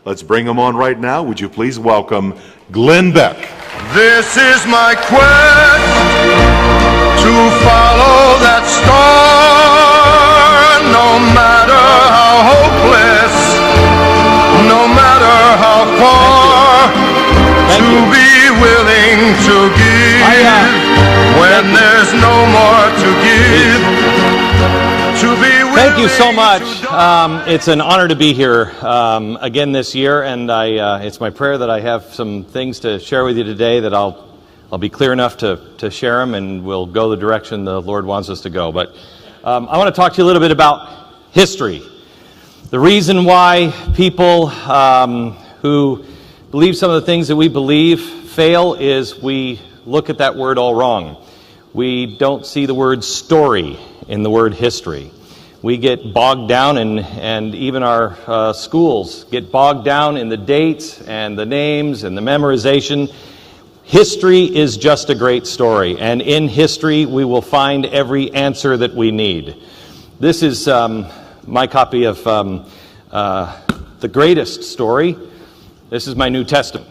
Let's bring him on right now. Would you please welcome Glenn Beck. This is my quest to follow that star, no matter how hopeless, no matter how far, to be willing to give when there's no more to give. Thank you so much. It's an honor to be here again this year, and it's my prayer that I have some things to share with you today that I'll be clear enough to share them, and we'll go the direction the Lord wants us to go. But I want to talk to you a little bit about history. The reason why people who believe some of the things that we believe fail is we look at that word all wrong. We don't see the word story in the word history. We get bogged down, and even our schools get bogged down in the dates and the names and the memorization. History is just a great story, and in history we will find every answer that we need. This is my copy of the greatest story. This is my New Testament.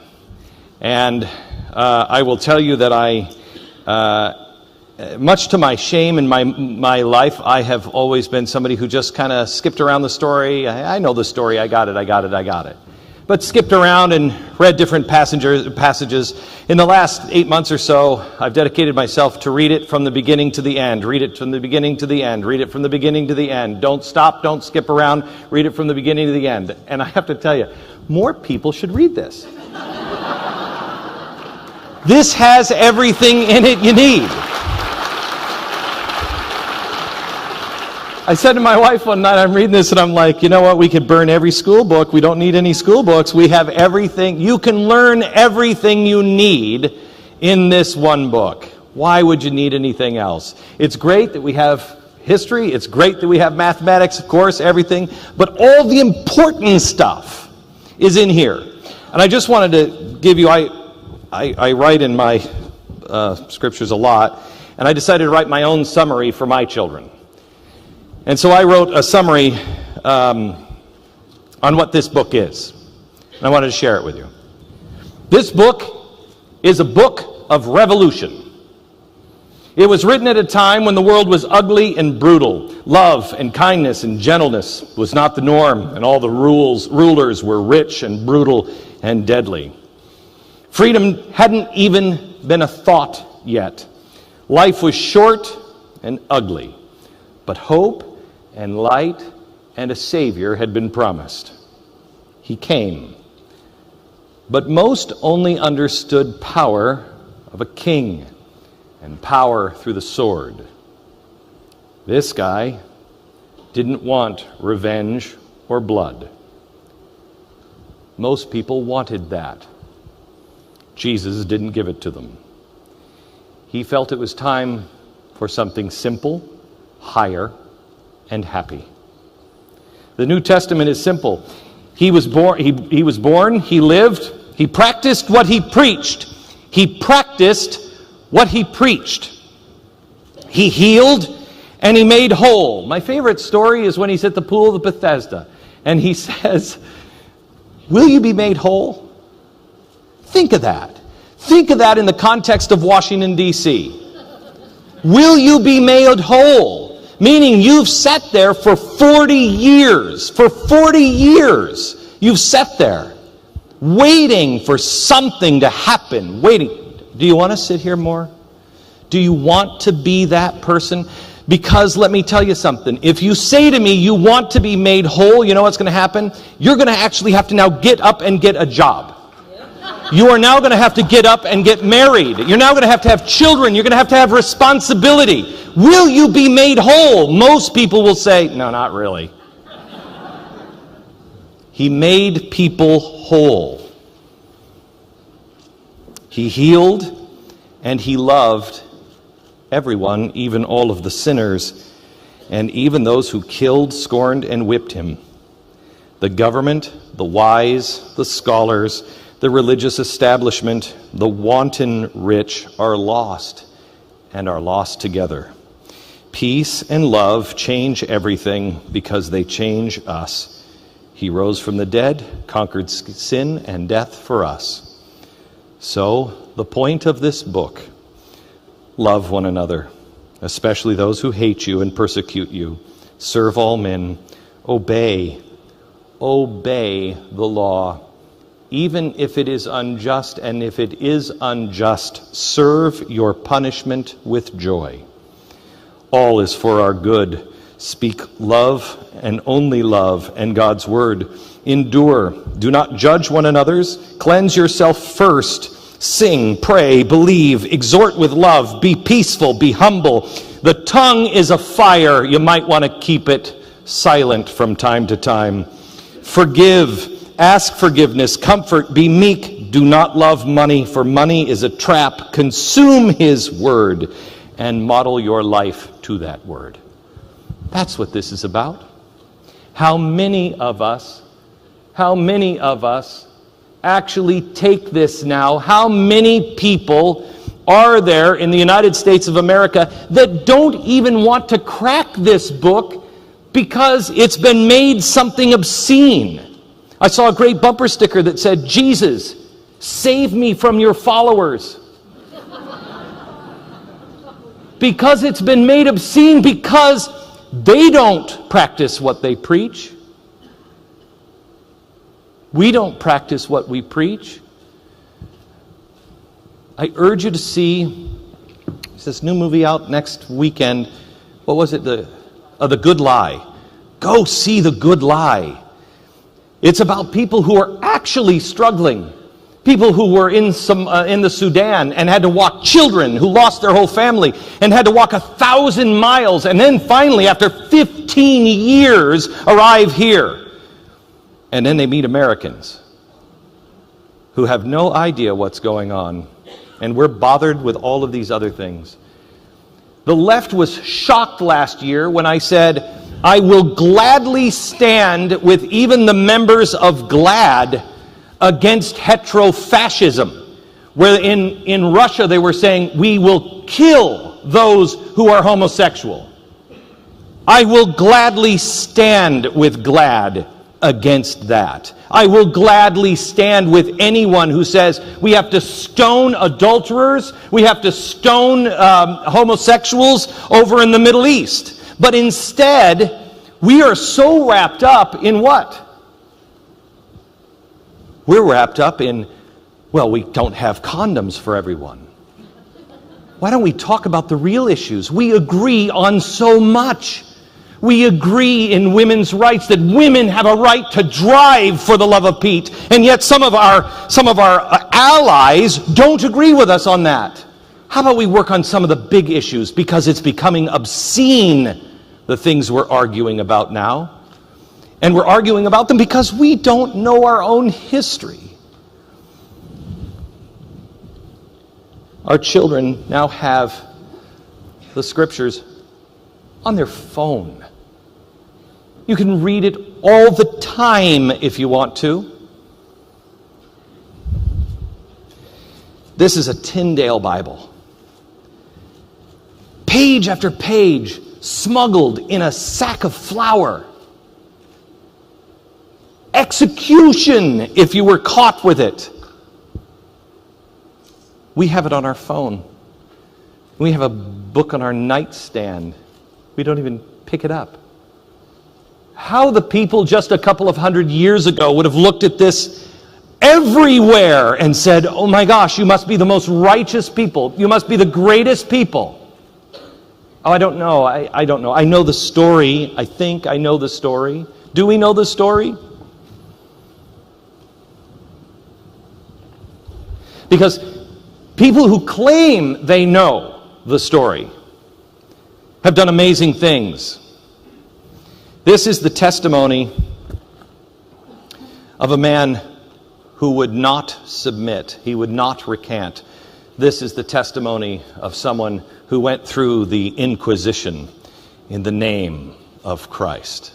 And I will tell you that much to my shame in my life, I have always been somebody who just kind of skipped around the story. I know the story. I got it. But skipped around and read different passages. In the last 8 months or so, I've dedicated myself to read it from the beginning to the end. Read it from the beginning to the end. Read it from the beginning to the end. Don't stop. Don't skip around. Read it from the beginning to the end. And I have to tell you, more people should read this. This has everything in it you need. I said to my wife one night, I'm reading this, and I'm like, you know what? We could burn every school book. We don't need any school books. We have everything. You can learn everything you need in this one book. Why would you need anything else? It's great that we have history. It's great that we have mathematics, of course, everything. But all the important stuff is in here. And I just wanted to give you, I write in my scriptures a lot, and I decided to write my own summary for my children. And so I wrote a summary on what this book is. And I wanted to share it with you. This book is a book of revolution. It was written at a time when the world was ugly and brutal. Love and kindness and gentleness was not the norm, and all the rulers were rich and brutal and deadly. Freedom hadn't even been a thought yet. Life was short and ugly, but hope and light and a Savior had been promised. He came, but most only understood power of a king and power through the sword. This guy didn't want revenge or blood. Most people wanted that. Jesus didn't give it to them. He felt it was time for something simple, higher, and happy. The New Testament is simple. He was born, he lived, he practiced what he preached. He practiced what he preached. He healed and he made whole. My favorite story is when he's at the pool of Bethesda and he says, "Will you be made whole?" Think of that. Think of that in the context of Washington, D.C. Will you be made whole? Meaning you've sat there for 40 years. For 40 years, you've sat there waiting for something to happen. Waiting. Do you want to sit here more? Do you want to be that person? Because let me tell you something. If you say to me you want to be made whole, you know what's going to happen? You're going to actually have to now get up and get a job. You are now going to have to get up and get married. You're now going to have children. You're going to have responsibility. Will you be made whole? Most people will say, no, not really. He made people whole. He healed and he loved everyone, even all of the sinners, and even those who killed, scorned, and whipped him. The government, the wise, the scholars, the religious establishment, the wanton rich are lost and are lost together. Peace and love change everything because they change us. He rose from the dead, conquered sin and death for us. So, the point of this book, love one another, especially those who hate you and persecute you. Serve all men. Obey the law, even if it is unjust, and if it is unjust, serve your punishment with joy. All is for our good. Speak love and only love and God's word. Endure. Do not judge one another's. Cleanse yourself first. Sing, pray, believe, exhort with love. Be peaceful, be humble. The tongue is a fire. You might want to keep it silent from time to time. Forgive. Ask forgiveness. Comfort. Be meek. Do not love money, for money is a trap. Consume his word and model your life to that word. That's what this is about. How many of us actually take this now? How many people are there in the United States of America that don't even want to crack this book because it's been made something obscene? I saw a great bumper sticker that said, "Jesus, save me from your followers." Because it's been made obscene, because they don't practice what they preach. We don't practice what we preach. I urge you to see, there's this new movie out next weekend. What was it? The Good Lie. Go see The Good Lie. It's about people who are actually struggling. People who were in the Sudan and had to walk, children who lost their whole family and had to walk 1,000 miles, and then finally, after 15 years, arrive here. And then they meet Americans who have no idea what's going on. And we're bothered with all of these other things. The left was shocked last year when I said, I will gladly stand with even the members of GLAAD against heterofascism, where in Russia they were saying, we will kill those who are homosexual. I will gladly stand with GLAAD against that. I will gladly stand with anyone who says we have to stone adulterers, we have to stone homosexuals over in the Middle East. But instead, we are so wrapped up in what? We're wrapped up in, well, we don't have condoms for everyone. Why don't we talk about the real issues? We agree on so much. We agree in women's rights that women have a right to drive, for the love of Pete, and yet some of our allies don't agree with us on that. How about we work on some of the big issues, because it's becoming obscene, the things we're arguing about now. And we're arguing about them because we don't know our own history. Our children now have the scriptures on their phone. You can read it all the time if you want to. This is a Tyndale Bible. Page after page, smuggled in a sack of flour. Execution if you were caught with it. We have it on our phone. We have a book on our nightstand. We don't even pick it up. How the people just a couple of hundred years ago would have looked at this everywhere and said, oh my gosh, you must be the most righteous people. You must be the greatest people. Oh, I don't know. I don't know. I know the story. I think I know the story. Do we know the story? Because people who claim they know the story have done amazing things. This is the testimony of a man who would not submit. He would not recant. This is the testimony of someone who went through the Inquisition in the name of Christ.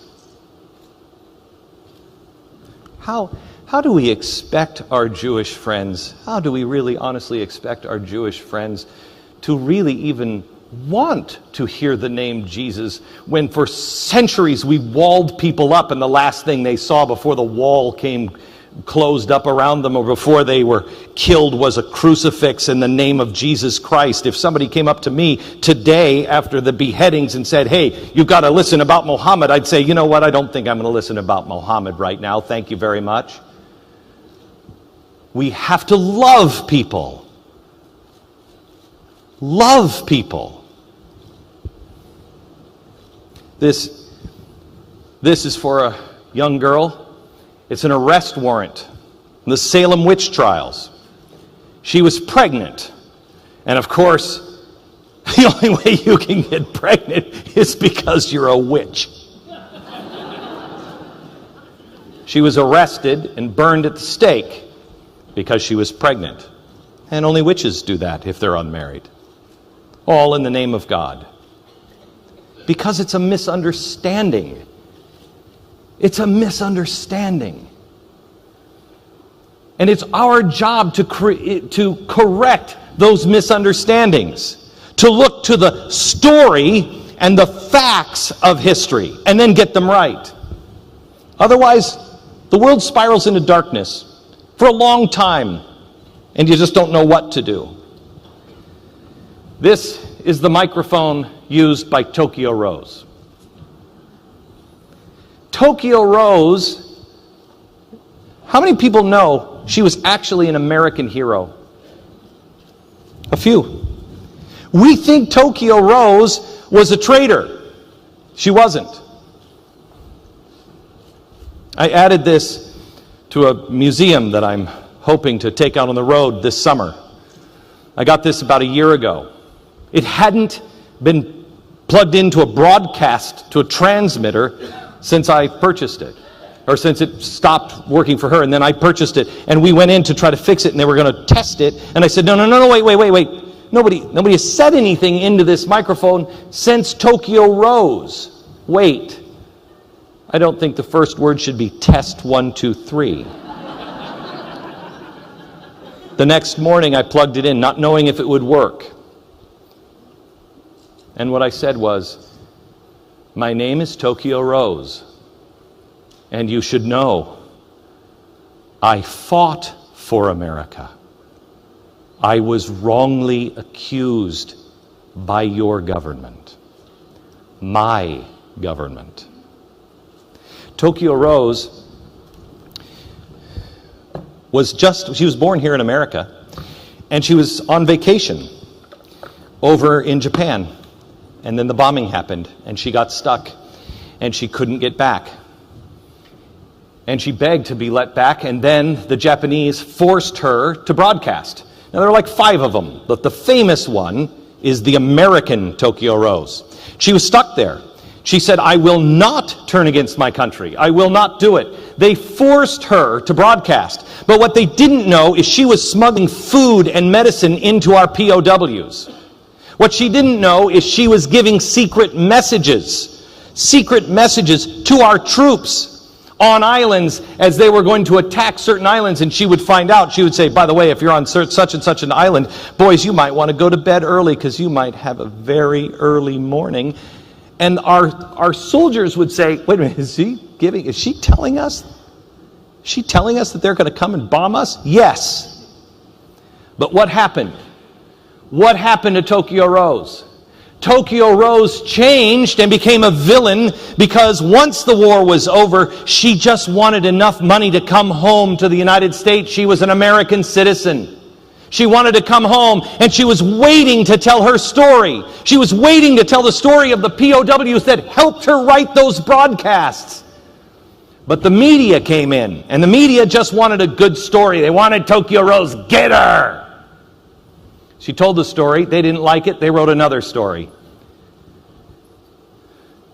How do we expect our Jewish friends, how do we really honestly expect our Jewish friends to really even want to hear the name Jesus when for centuries we walled people up and the last thing they saw before the wall came closed up around them or before they were killed was a crucifix in the name of Jesus Christ. If somebody came up to me today after the beheadings and said, hey, you've got to listen about Muhammad, I'd say, you know what, I don't think I'm going to listen about Muhammad right now. Thank you very much. We have to love people. Love people. This is for a young girl. It's an arrest warrant in the Salem witch trials. She was pregnant. And of course, the only way you can get pregnant is because you're a witch. She was arrested and burned at the stake because she was pregnant. And only witches do that if they're unmarried. All in the name of God. Because it's a misunderstanding. It's a misunderstanding. And it's our job to correct those misunderstandings. To look to the story and the facts of history and then get them right. Otherwise, the world spirals into darkness for a long time and you just don't know what to do. This is the microphone used by Tokyo Rose. Tokyo Rose, how many people know she was actually an American hero? A few. We think Tokyo Rose was a traitor. She wasn't. I added this to a museum that I'm hoping to take out on the road this summer. I got this about a year ago. It hadn't been plugged into a broadcast, to a transmitter, since I purchased it. Or since it stopped working for her, and then I purchased it, and we went in to try to fix it, and they were going to test it, and I said, no, wait. Nobody has said anything into this microphone since Tokyo Rose. Wait. I don't think the first word should be test 1, 2, 3. The next morning I plugged it in, not knowing if it would work. And what I said was, my name is Tokyo Rose, and you should know, I fought for America. I was wrongly accused by your government, my government. Tokyo Rose she was born here in America, and she was on vacation over in Japan. And then the bombing happened, and she got stuck, and she couldn't get back. And she begged to be let back, and then the Japanese forced her to broadcast. Now, there are like 5 of them, but the famous one is the American Tokyo Rose. She was stuck there. She said, I will not turn against my country. I will not do it. They forced her to broadcast. But what they didn't know is she was smuggling food and medicine into our POWs. What she didn't know is she was giving secret messages to our troops on islands as they were going to attack certain islands, and she would find out. She would say, by the way, if you're on such and such an island, boys, you might want to go to bed early because you might have a very early morning. And our soldiers would say, wait a minute, is she telling us that they're going to come and bomb us? Yes. But what happened? What happened to Tokyo Rose? Tokyo Rose changed and became a villain because once the war was over, she just wanted enough money to come home to the United States. She was an American citizen. She wanted to come home, and she was waiting to tell her story. She was waiting to tell the story of the POWs that helped her write those broadcasts. But the media came in, and the media just wanted a good story. They wanted Tokyo Rose, get her! She told the story. They didn't like it. They wrote another story.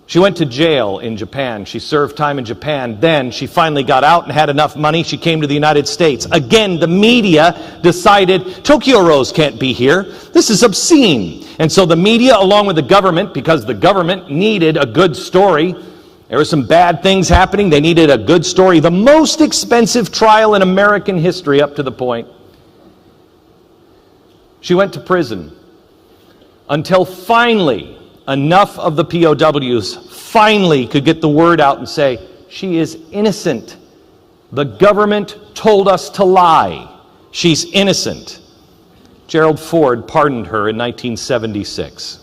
She went to jail in Japan. She served time in Japan. Then she finally got out and had enough money. She came to the United States. Again, the media decided Tokyo Rose can't be here. This is obscene. And so the media, along with the government, because the government needed a good story, there were some bad things happening. They needed a good story. The most expensive trial in American history up to the point. She went to prison until finally enough of the POWs finally could get the word out and say, she is innocent. The government told us to lie. She's innocent. Gerald Ford pardoned her in 1976.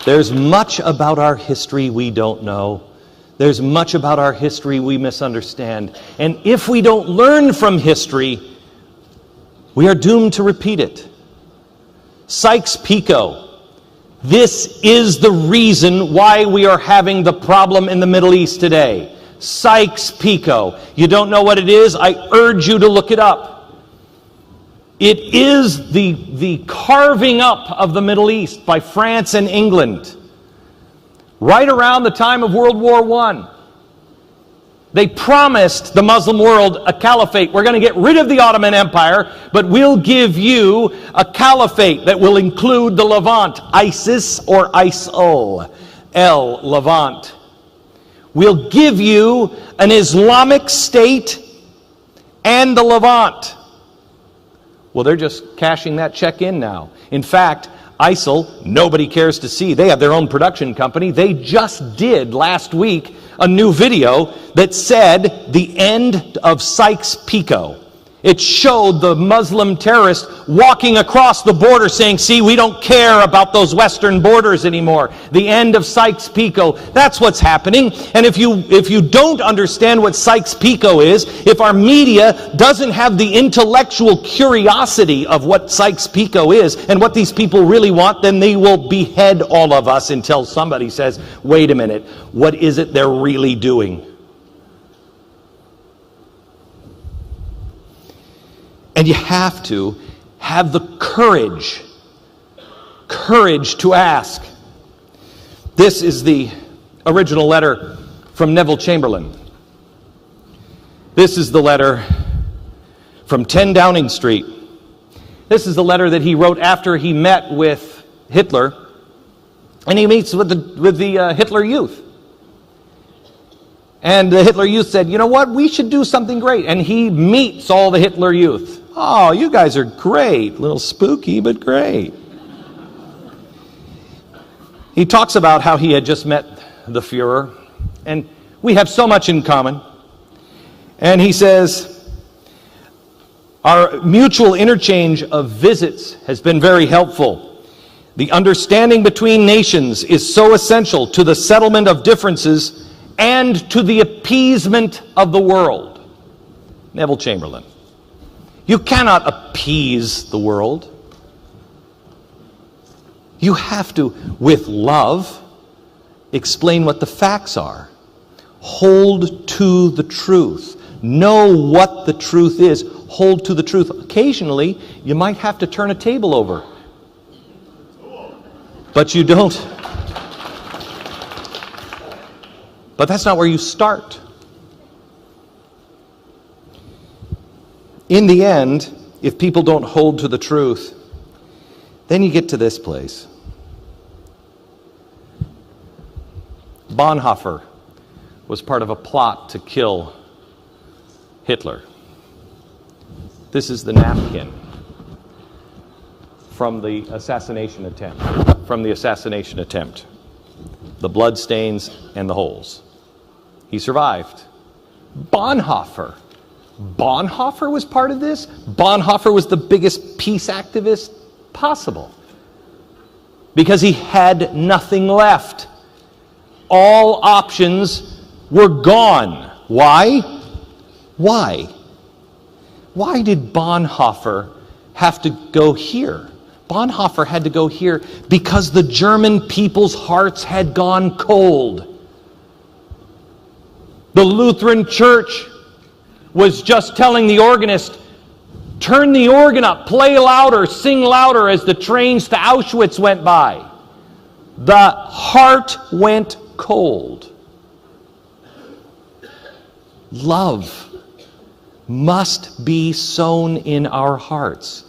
There's much about our history we don't know. There's much about our history we misunderstand. And if we don't learn from history, we are doomed to repeat it. Sykes-Picot. This is the reason why we are having the problem in the Middle East today. Sykes-Picot. You don't know what it is? I urge you to look it up. It is the carving up of the Middle East by France and England. Right around the time of World War I. They promised the Muslim world a caliphate. We're going to get rid of the Ottoman Empire, but we'll give you a caliphate that will include the Levant, ISIS or ISIL, Levant. We'll give you an Islamic state and the Levant. Well, they're just cashing that check in now. In fact, ISIL, nobody cares to see. They have their own production company. They just did last week a new video that said the end of Sykes-Picot. It showed the Muslim terrorists walking across the border saying, see, we don't care about those western borders anymore. The end of Sykes-Picot. That's what's happening. And if you don't understand what Sykes-Picot is, if our media doesn't have the intellectual curiosity of what Sykes-Picot is and what these people really want, then they will behead all of us until somebody says, wait a minute, what is it they're really doing? And you have to have the courage to ask. This is the original letter from Neville Chamberlain. This is the letter from 10 Downing Street. This is the letter that he wrote after he met with Hitler, and he meets with the Hitler Youth. And the Hitler Youth said, you know what, we should do something great. And he meets all the Hitler Youth. Oh, you guys are great. A little spooky, but great. He talks about how he had just met the Fuhrer, and we have so much in common. And he says, our mutual interchange of visits has been very helpful. The understanding between nations is so essential to the settlement of differences and to the appeasement of the world. Neville Chamberlain. You cannot appease the world. You have to, with love, explain what the facts are. Hold to the truth. Know what the truth is. Hold to the truth. Occasionally, you might have to turn a table over. But you don't. But that's not where you start. In the end, if people don't hold to the truth, then you get to this place. Bonhoeffer was part of a plot to kill Hitler. This is the napkin from the assassination attempt. The blood stains and the holes. He survived. Bonhoeffer was part of this. Bonhoeffer was the biggest peace activist possible because he had nothing left. All options were gone. Why? Why did Bonhoeffer have to go here? Bonhoeffer had to go here because the German people's hearts had gone cold. The Lutheran Church was just telling the organist, turn the organ up, play louder, sing louder as the trains to Auschwitz went by. The heart went cold. Love must be sown in our hearts.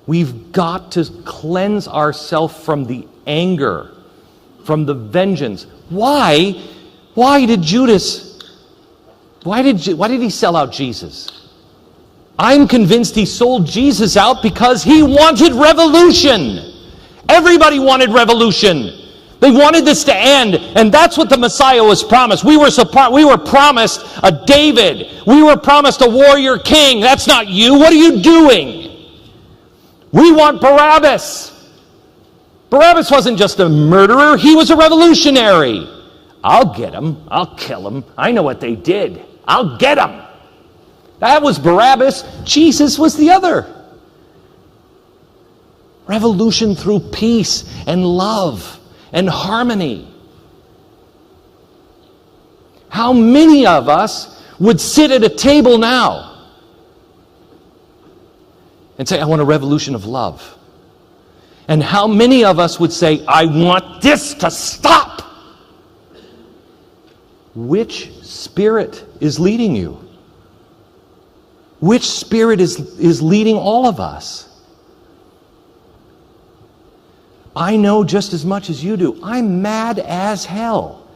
We've got to cleanse ourselves from the anger, from the vengeance. Why did Judas Why did he sell out Jesus? I'm convinced he sold Jesus out because he wanted revolution. Everybody wanted revolution. They wanted this to end, and that's what the Messiah was promised. We were promised a David. We were promised a warrior king. That's not you. What are you doing? We want Barabbas. Barabbas wasn't just a murderer. He was a revolutionary. I'll get him. I'll kill him. I know what they did. I'll get him. That was Barabbas. Jesus was the other. Revolution through peace and love and harmony. How many of us would sit at a table now and say, I want a revolution of love? And how many of us would say, I want this to stop? Which spirit is leading you? Which spirit is leading all of us? I know just as much as you do. I'm mad as hell.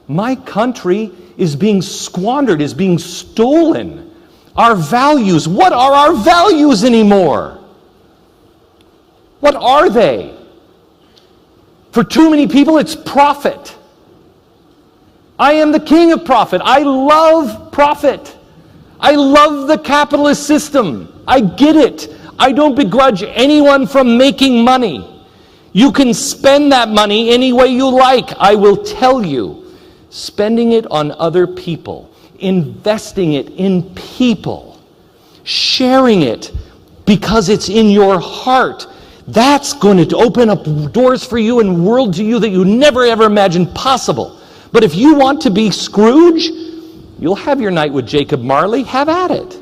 My country is being squandered, is being stolen. Our values, what are our values anymore? What are they? For too many people, it's profit. I am the king of profit. I love profit. I love the capitalist system. I get it. I don't begrudge anyone from making money. You can spend that money any way you like. I will tell you, spending it on other people, investing it in people, sharing it because it's in your heart, that's going to open up doors for you and world to you that you never ever imagined possible. But if you want to be Scrooge, you'll have your night with Jacob Marley. Have at it.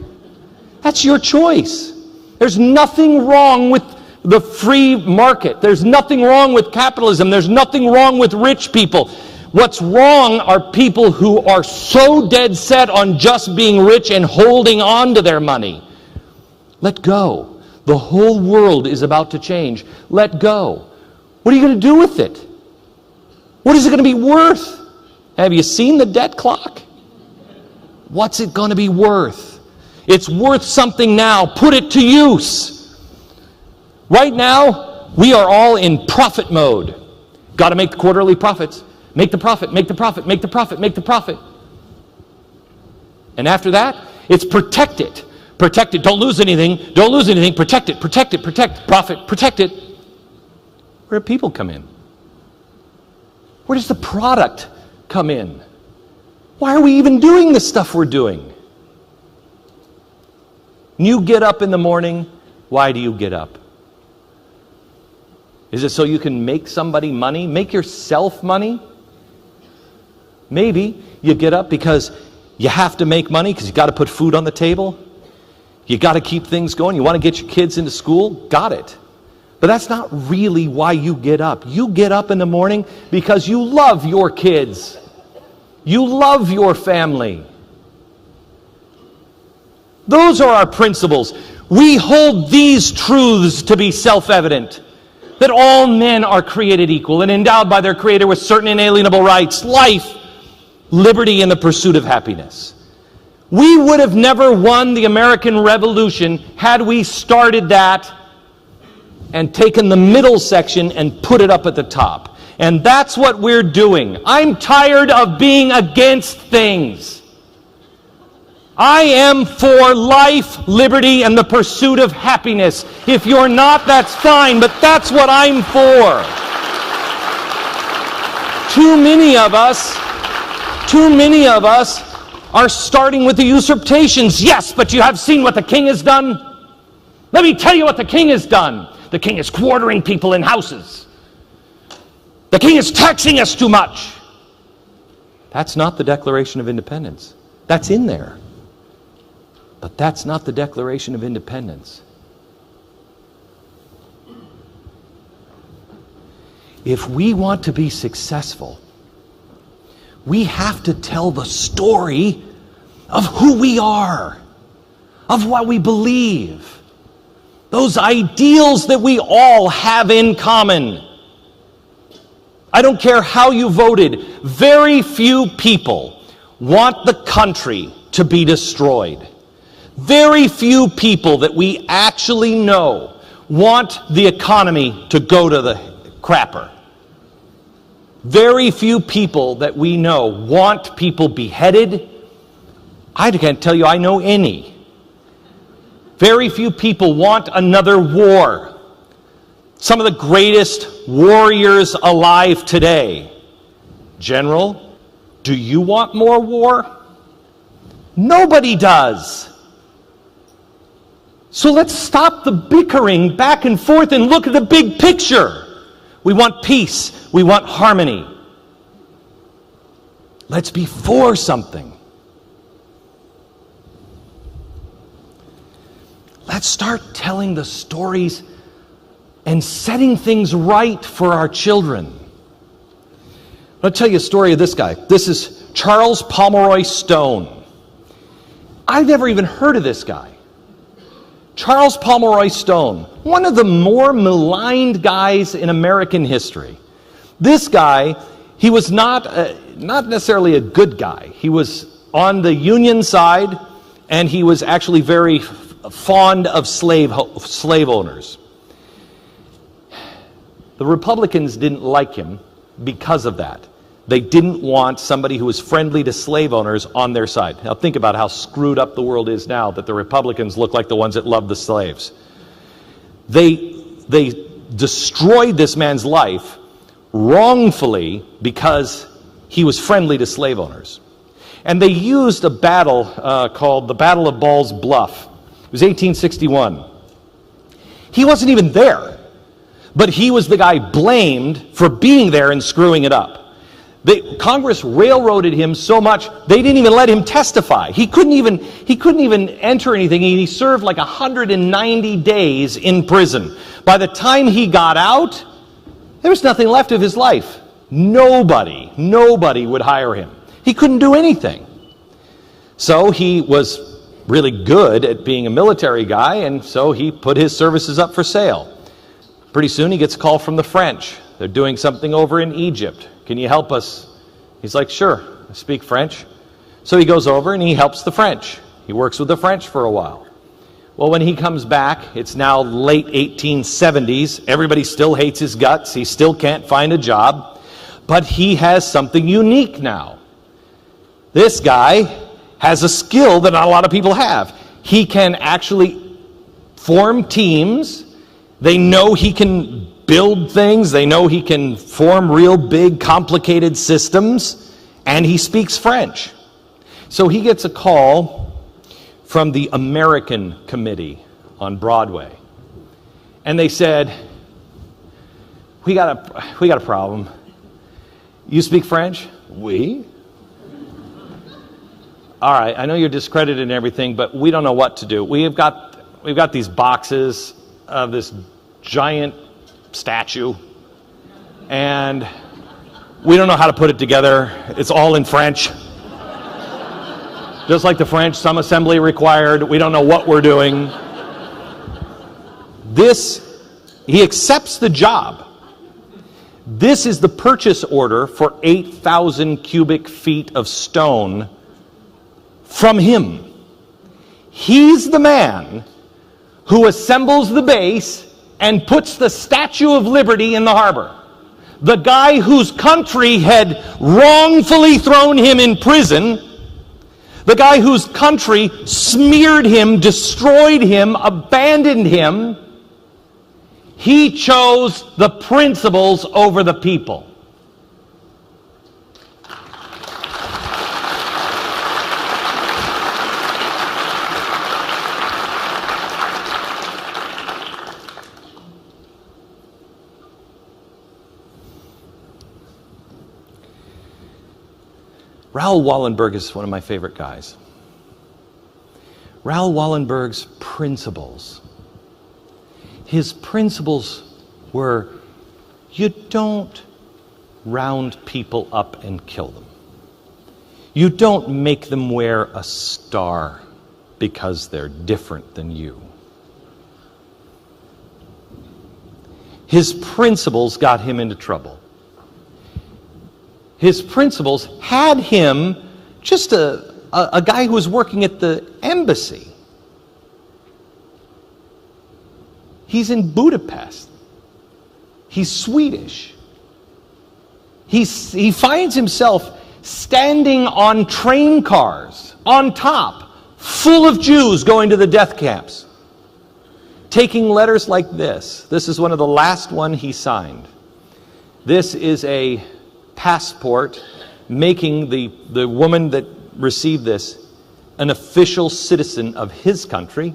That's your choice. There's nothing wrong with the free market. There's nothing wrong with capitalism. There's nothing wrong with rich people. What's wrong are people who are so dead set on just being rich and holding on to their money. Let go. The whole world is about to change. Let go. What are you going to do with it? What is it going to be worth? Have you seen the debt clock? What's it going to be worth? It's worth something now. Put it to use. Right now, we are all in profit mode. Got to make the quarterly profits. Make the profit, make the profit, make the profit, make the profit. And after that, it's protect it. Protect it. Don't lose anything. Don't lose anything. Protect it, protect it, protect profit, protect it. Where do people come in? Where does the product come in? Why are we even doing the stuff we're doing? You get up in the morning. Why do you get up? Is it so you can make somebody money? Make yourself money? Maybe you get up because you have to make money because you got to put food on the table. You got to keep things going. You want to get your kids into school? Got it. But that's not really why you get up. You get up in the morning because you love your kids. You love your family. Those are our principles. We hold these truths to be self-evident. That all men are created equal and endowed by their Creator with certain inalienable rights, life, liberty, and the pursuit of happiness. We would have never won the American Revolution had we started that and taken the middle section and put it up at the top. And that's what we're doing. I'm tired of being against things. I am for life, liberty, and the pursuit of happiness. If you're not, that's fine, but that's what I'm for. Too many of us are starting with the usurpations. Yes, but you have seen what the king has done? Let me tell you what the king has done. The king is quartering people in houses. The king is taxing us too much. That's not the Declaration of Independence. That's in there. But that's not the Declaration of Independence. If we want to be successful, we have to tell the story of who we are, of what we believe, those ideals that we all have in common. I don't care how you voted. Very few people want the country to be destroyed. Very few people that we actually know want the economy to go to the crapper. Very few people that we know want people beheaded. I can't tell you I know any. Very few people want another war. Some of the greatest warriors alive today. General, do you want more war? Nobody does. So let's stop the bickering back and forth and look at the big picture. We want peace. We want harmony. Let's be for something. Let's start telling the stories and setting things right for our children. I'll tell you a story of this guy. This is Charles Pomeroy Stone. I've never even heard of this guy. Charles Pomeroy Stone, one of the more maligned guys in American history. This guy, he was not necessarily a good guy. He was on the Union side, and he was actually very fond of slave owners. The Republicans didn't like him because of that. They didn't want somebody who was friendly to slave owners on their side. Now think about how screwed up the world is now that the Republicans look like the ones that love the slaves. They destroyed this man's life wrongfully because he was friendly to slave owners. And they used a battle called the Battle of Ball's Bluff. It was 1861. He wasn't even there, but he was the guy blamed for being there and screwing it up. Congress railroaded him so much they didn't even let him testify. He couldn't even enter anything. He served like 190 days in prison. By the time he got out, there was nothing left of his life. Nobody would hire him. He couldn't do anything. So he was really good at being a military guy, and so he put his services up for sale. Pretty soon he gets a call from the French. They're doing something over in Egypt. Can you help us? He's like, sure, I speak French. So he goes over and he helps the French. He works with the French for a while. Well, when he comes back, it's now late 1870s. Everybody still hates his guts. He still can't find a job. But he has something unique now. This guy has a skill that not a lot of people have. He can actually form teams. They know he can build things. They know he can form real big, complicated systems. And he speaks French. So he gets a call from the American Committee on Broadway. And they said, we got a problem. You speak French? Oui. All right, I know you're discredited and everything, but we don't know what to do. We've got these boxes of this giant statue, and we don't know how to put it together. It's all in French. Just like the French, some assembly required. We don't know what we're doing. He accepts the job. This is the purchase order for 8,000 cubic feet of stone from him. He's the man who assembles the base and puts the Statue of Liberty in the harbor. The guy whose country had wrongfully thrown him in prison, the guy whose country smeared him, destroyed him, abandoned him, he chose the principles over the people. Raoul Wallenberg is one of my favorite guys. Raoul Wallenberg's principles. His principles were, you don't round people up and kill them. You don't make them wear a star because they're different than you. His principles got him into trouble. His principles had him just a guy who was working at the embassy. He's in Budapest. He's Swedish. He finds himself standing on train cars, on top, full of Jews going to the death camps, taking letters like this. This is one of the last one he signed. This is a passport making the woman that received this an official citizen of his country,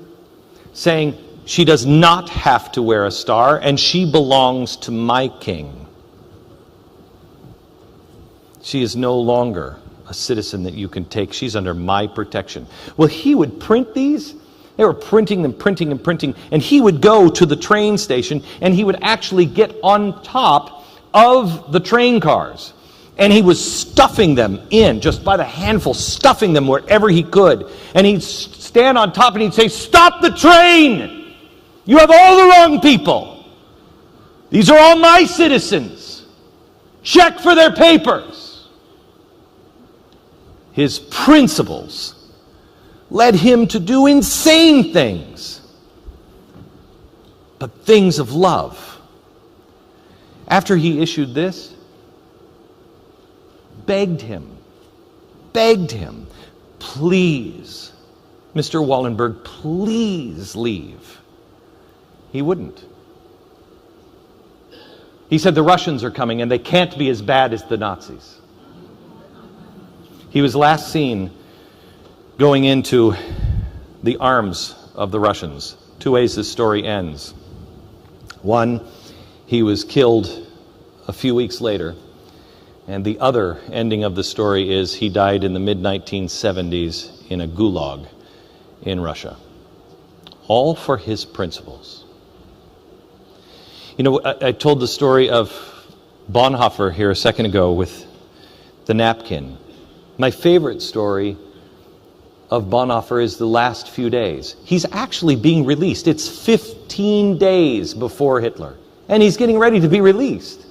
saying she does not have to wear a star and she belongs to my king. She is no longer a citizen that you can take. She's under my protection. Well, he would print these. They were printing them, printing and printing. And he would go to the train station and he would actually get on top of the train cars. And he was stuffing them in, just by the handful, stuffing them wherever he could. And he'd stand on top and he'd say, "Stop the train! You have all the wrong people. These are all my citizens. Check for their papers." His principles led him to do insane things, but things of love. After he issued this, begged him, "Please, Mr. Wallenberg, please leave." He wouldn't. He said, "The Russians are coming and they can't be as bad as the Nazis." He was last seen going into the arms of the Russians. Two ways this story ends. One, he was killed a few weeks later. And the other ending of the story is he died in the mid-1970s in a gulag in Russia. All for his principles. You know, I told the story of Bonhoeffer here a second ago with the napkin. My favorite story of Bonhoeffer is the last few days. He's actually being released. It's 15 days before Hitler. And he's getting ready to be released.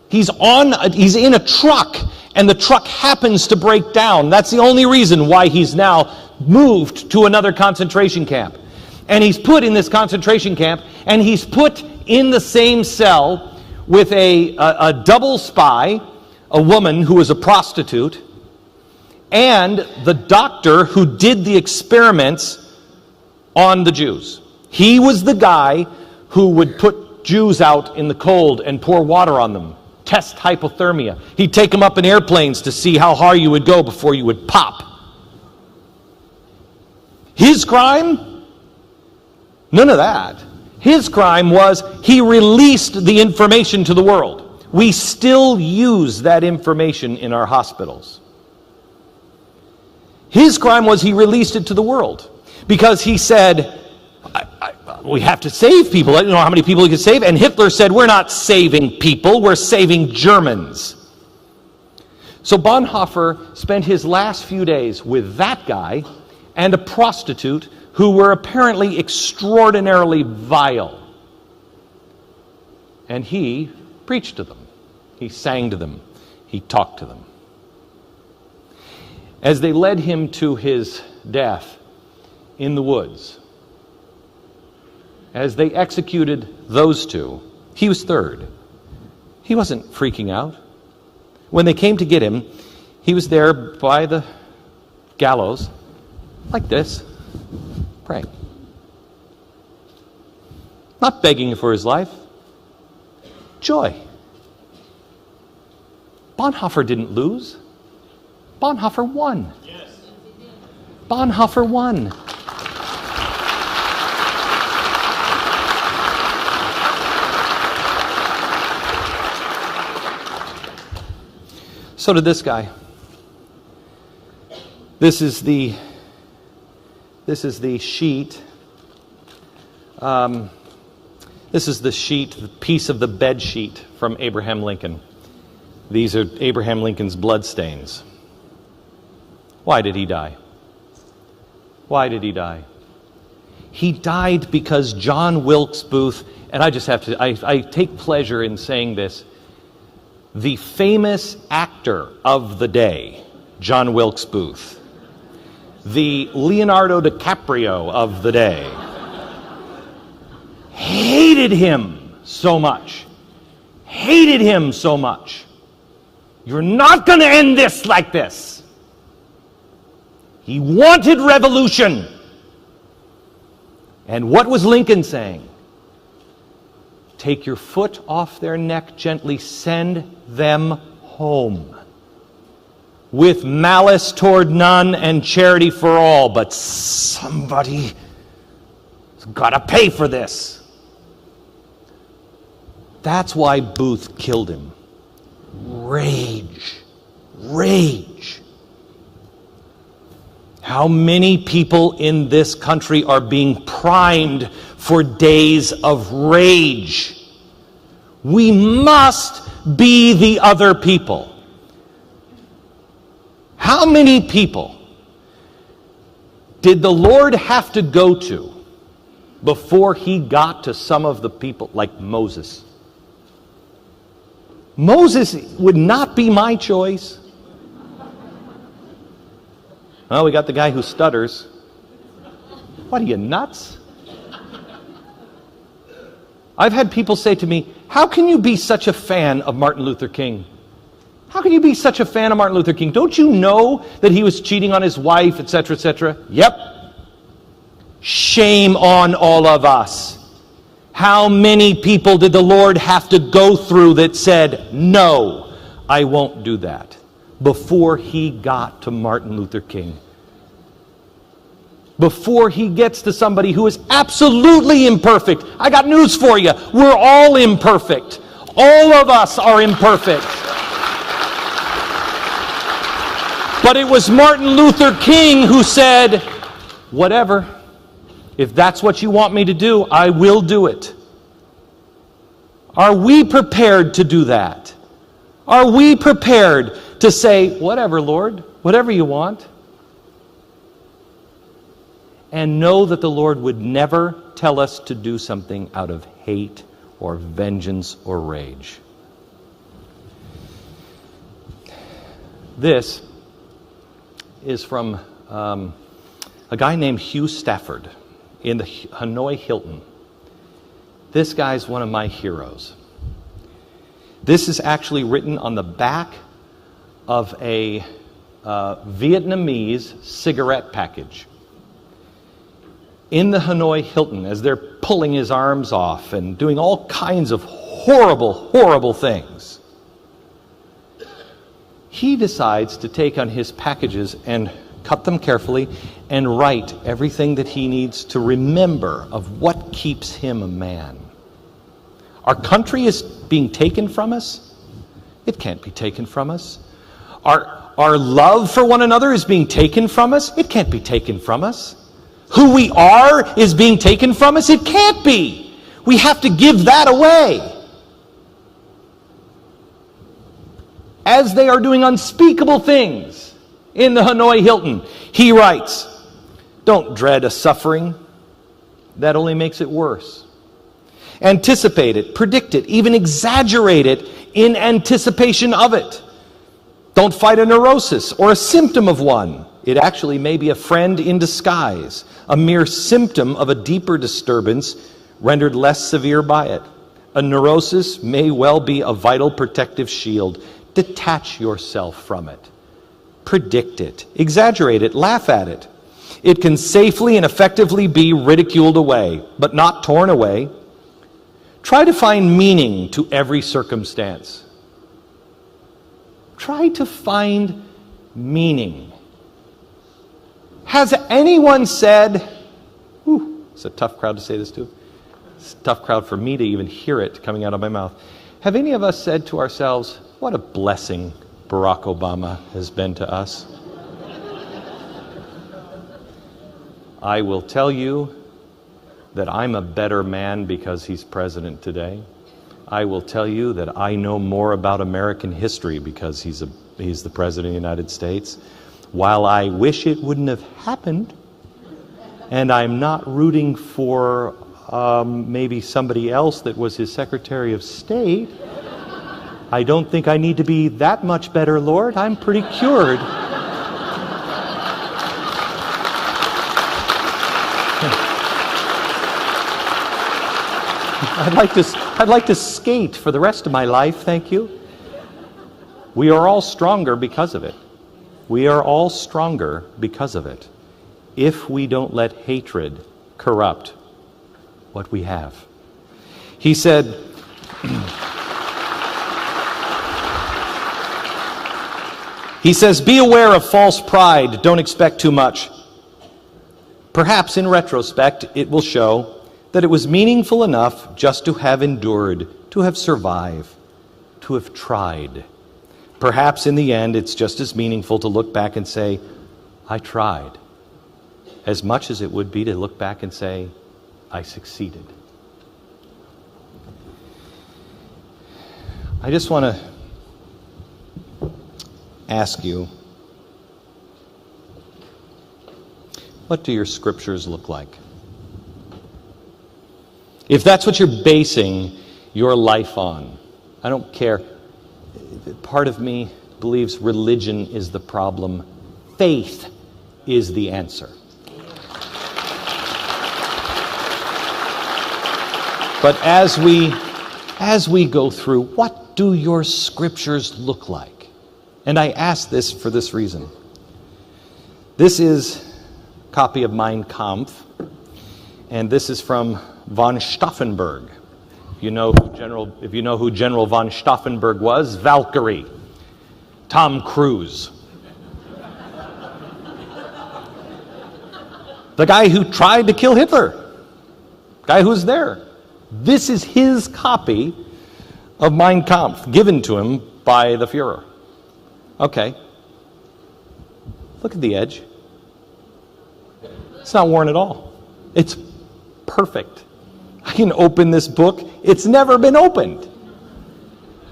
He's in a truck, and the truck happens to break down. That's the only reason why he's now moved to another concentration camp. And he's put in this concentration camp, and he's put in the same cell with a double spy, a woman who was a prostitute, and the doctor who did the experiments on the Jews. He was the guy who would put Jews out in the cold and pour water on them, test hypothermia. He'd take them up in airplanes to see how hard you would go before you would pop. His crime? None of that. His crime was he released the information to the world. We still use that information in our hospitals. His crime was he released it to the world because he said, we have to save people. I don't know how many people he could save. And Hitler said, we're not saving people, we're saving Germans. So Bonhoeffer spent his last few days with that guy and a prostitute who were apparently extraordinarily vile. And he preached to them. He sang to them. He talked to them. As they led him to his death in the woods, as they executed those two, he was third. He wasn't freaking out. When they came to get him, he was there by the gallows, like this, praying. Not begging for his life. Joy. Bonhoeffer didn't lose. Bonhoeffer won. Yes. Bonhoeffer won. So did this guy. This is the sheet. This is the sheet, the piece of the bed sheet from Abraham Lincoln. These are Abraham Lincoln's bloodstains. Why did he die? Why did he die? He died because John Wilkes Booth, and I take pleasure in saying this, the famous actor of the day, John Wilkes Booth, the Leonardo DiCaprio of the day, hated him so much. Hated him so much. You're not going to end this like this. He wanted revolution. And what was Lincoln saying? Take your foot off their neck gently, send them home. With malice toward none and charity for all. But somebody's got to pay for this. That's why Booth killed him. Rage. Rage. How many people in this country are being primed for days of rage? We must be the other people. How many people did the Lord have to go to before he got to some of the people like Moses? Moses would not be my choice. Well, we got the guy who stutters. What, are you nuts? I've had people say to me, how can you be such a fan of Martin Luther King? How can you be such a fan of Martin Luther King? Don't you know that he was cheating on his wife, etc., etc.? Yep. Shame on all of us. How many people did the Lord have to go through that said, no, I won't do that, before he got to Martin Luther King? Before he gets to somebody who is absolutely imperfect. I got news for you. We're all imperfect. All of us are imperfect. But it was Martin Luther King who said, whatever. If that's what you want me to do, I will do it. Are we prepared to do that? Are we prepared to say, whatever, Lord, whatever you want? And know that the Lord would never tell us to do something out of hate or vengeance or rage. This is from a guy named Hugh Stafford in the Hanoi Hilton. This guy's one of my heroes. This is actually written on the back of a Vietnamese cigarette package. In the Hanoi Hilton, as they're pulling his arms off and doing all kinds of horrible, horrible things, he decides to take on his packages and cut them carefully and write everything that he needs to remember of what keeps him a man. Our country is being taken from us. It can't be taken from us. Our love for one another is being taken from us. It can't be taken from us. Who we are is being taken from us. It can't be. We have to give that away. As they are doing unspeakable things in the Hanoi Hilton, he writes, don't dread a suffering. That only makes it worse. Anticipate it, predict it, even exaggerate it in anticipation of it. Don't fight a neurosis or a symptom of one. It actually may be a friend in disguise, a mere symptom of a deeper disturbance rendered less severe by it. A neurosis may well be a vital protective shield. Detach yourself from it. Predict it, exaggerate it, laugh at it. It can safely and effectively be ridiculed away, but not torn away. Try to find meaning to every circumstance. Try to find meaning. Has anyone said, it's a tough crowd to say this to. It's a tough crowd for me to even hear it coming out of my mouth. Have any of us said to ourselves, what a blessing Barack Obama has been to us? I will tell you that I'm a better man because he's president today. I will tell you that I know more about American history because he's the president of the United States. While I wish it wouldn't have happened, and I'm not rooting for maybe somebody else that was his Secretary of State, I don't think I need to be that much better, Lord. I'm pretty cured I'd like to skate for the rest of my life, thank you. We are all stronger because of it. We are all stronger because of it, if we don't let hatred corrupt what we have. He said, he says, be aware of false pride. Don't expect too much. Perhaps in retrospect, it will show that it was meaningful enough just to have endured, to have survived, to have tried. Perhaps in the end, it's just as meaningful to look back and say, I tried, as much as it would be to look back and say, I succeeded. I just want to ask you, what do your scriptures look like? If that's what you're basing your life on, I don't care. Part of me believes religion is the problem. Faith is the answer. But as we go through, what do your scriptures look like? And I ask this for this reason. This is a copy of Mein Kampf, and this is from von Stauffenberg. If you know who General von Stauffenberg was, Valkyrie, Tom Cruise. The guy who tried to kill Hitler. Guy who's there. This is his copy of Mein Kampf, given to him by the Fuhrer. Okay. Look at the edge. It's not worn at all. It's perfect. I can open this book. It's never been opened.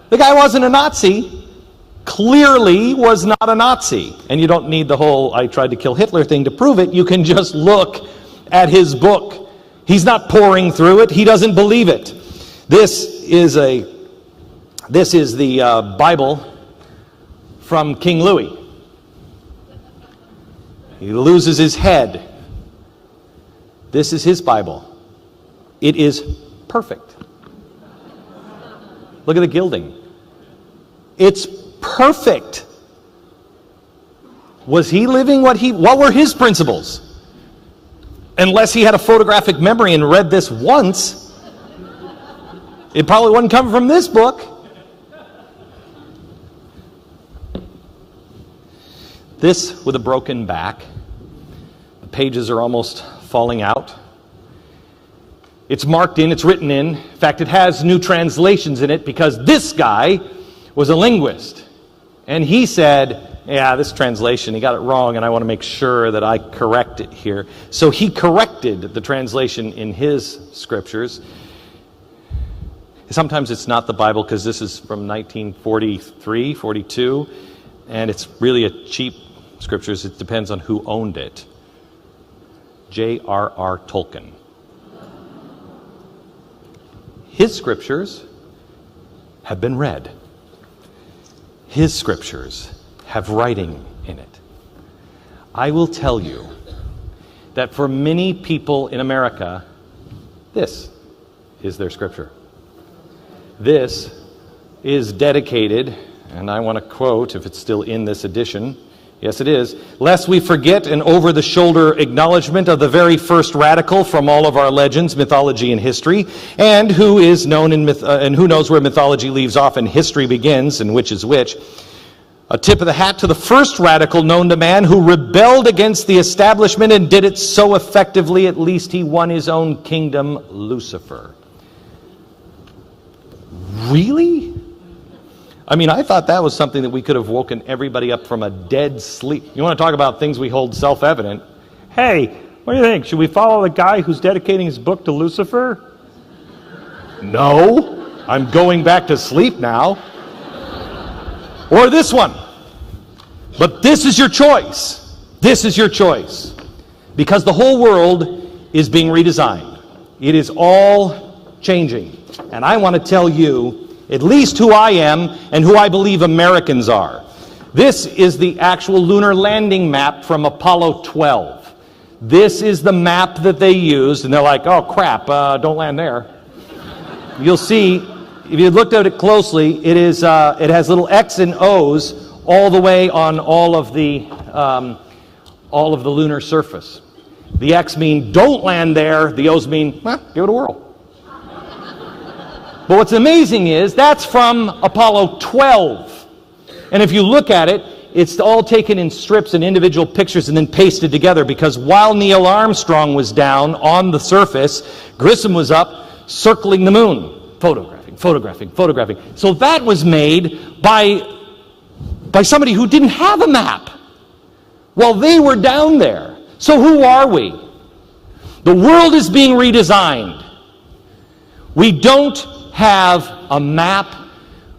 The guy wasn't a Nazi. Clearly was not a Nazi. And you don't need the whole I tried to kill Hitler thing to prove it. You can just look at his book. He's not pouring through it. He doesn't believe it. This is the Bible from King Louis. He loses his head. This is his Bible. It is perfect. Look at the gilding. It's perfect. Was he living what were his principles? Unless he had a photographic memory and read this once, it probably wouldn't come from this book. This with a broken back. The pages are almost falling out. It's marked in, it's written in. In fact, it has new translations in it because this guy was a linguist. And he said, yeah, this translation, he got it wrong, and I want to make sure that I correct it here. So he corrected the translation in his scriptures. Sometimes it's not the Bible because this is from 1943, 42, and it's really a cheap scriptures. It depends on who owned it. J.R.R. Tolkien. His scriptures have been read. His scriptures have writing in it. I will tell you that for many people in America, this is their scripture. This is dedicated, and I want to quote, if it's still in this edition, yes it is, lest we forget an over-the-shoulder acknowledgement of the very first radical from all of our legends, mythology, and history, and who is known in and who knows where mythology leaves off and history begins, and which is which. A tip of the hat to the first radical known to man who rebelled against the establishment and did it so effectively, at least he won his own kingdom, Lucifer. Really? I mean, I thought that was something that we could have woken everybody up from a dead sleep. You want to talk about things we hold self-evident? Hey, what do you think? Should we follow the guy who's dedicating his book to Lucifer? No, I'm going back to sleep now. Or this one. But this is your choice. This is your choice. Because the whole world is being redesigned. It is all changing. And I want to tell you at least who I am and who I believe Americans are. This is the actual lunar landing map from Apollo 12. This is the map that they used, and they're like, oh crap, don't land there. you'll see, if you looked at it closely, it has little X and O's all the way on all of the lunar surface. The X mean don't land there. The O's mean, well, give it a whirl. But what's amazing is that's from Apollo 12. And if you look at it, it's all taken in strips and individual pictures and then pasted together, because while Neil Armstrong was down on the surface, Grissom was up circling the moon, photographing. So that was made by somebody who didn't have a map while they were down there. So who are we? The world is being redesigned. We don't have a map.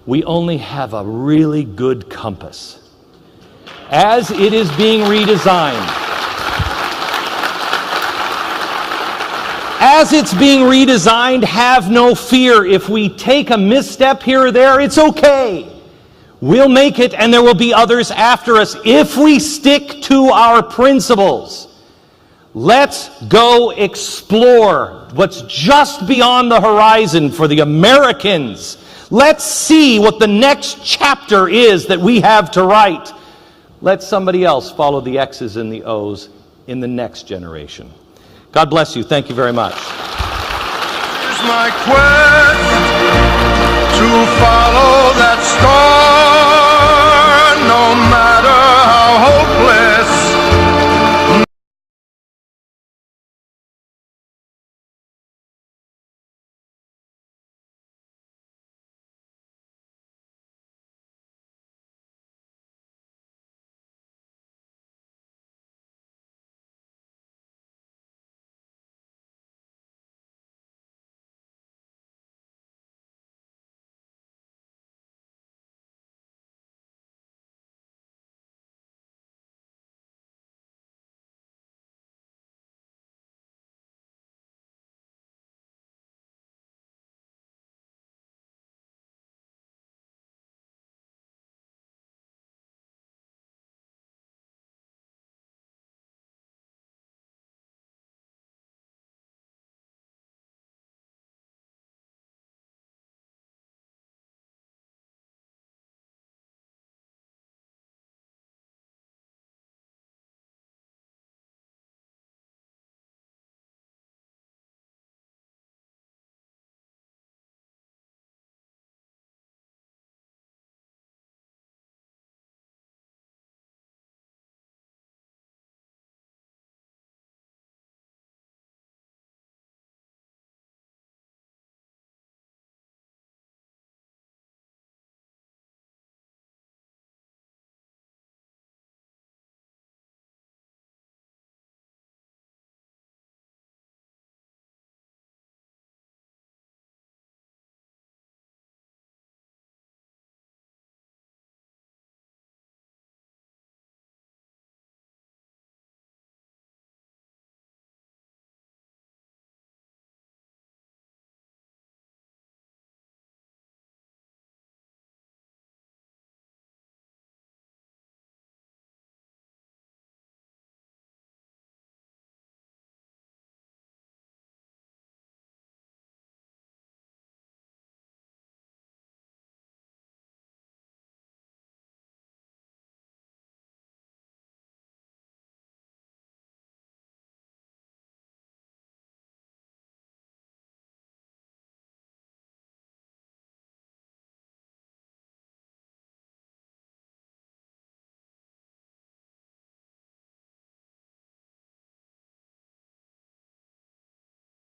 We only have a really good compass. As it is being redesigned, as it's being redesigned, have no fear. If we take a misstep here or there, it's okay. We'll make it, and there will be others after us if we stick to our principles. Let's go explore what's just beyond the horizon for the Americans. Let's see what the next chapter is that we have to write. Let somebody else follow the X's and the O's in the next generation. God bless you. Thank you very much. Here's my quest to follow that star.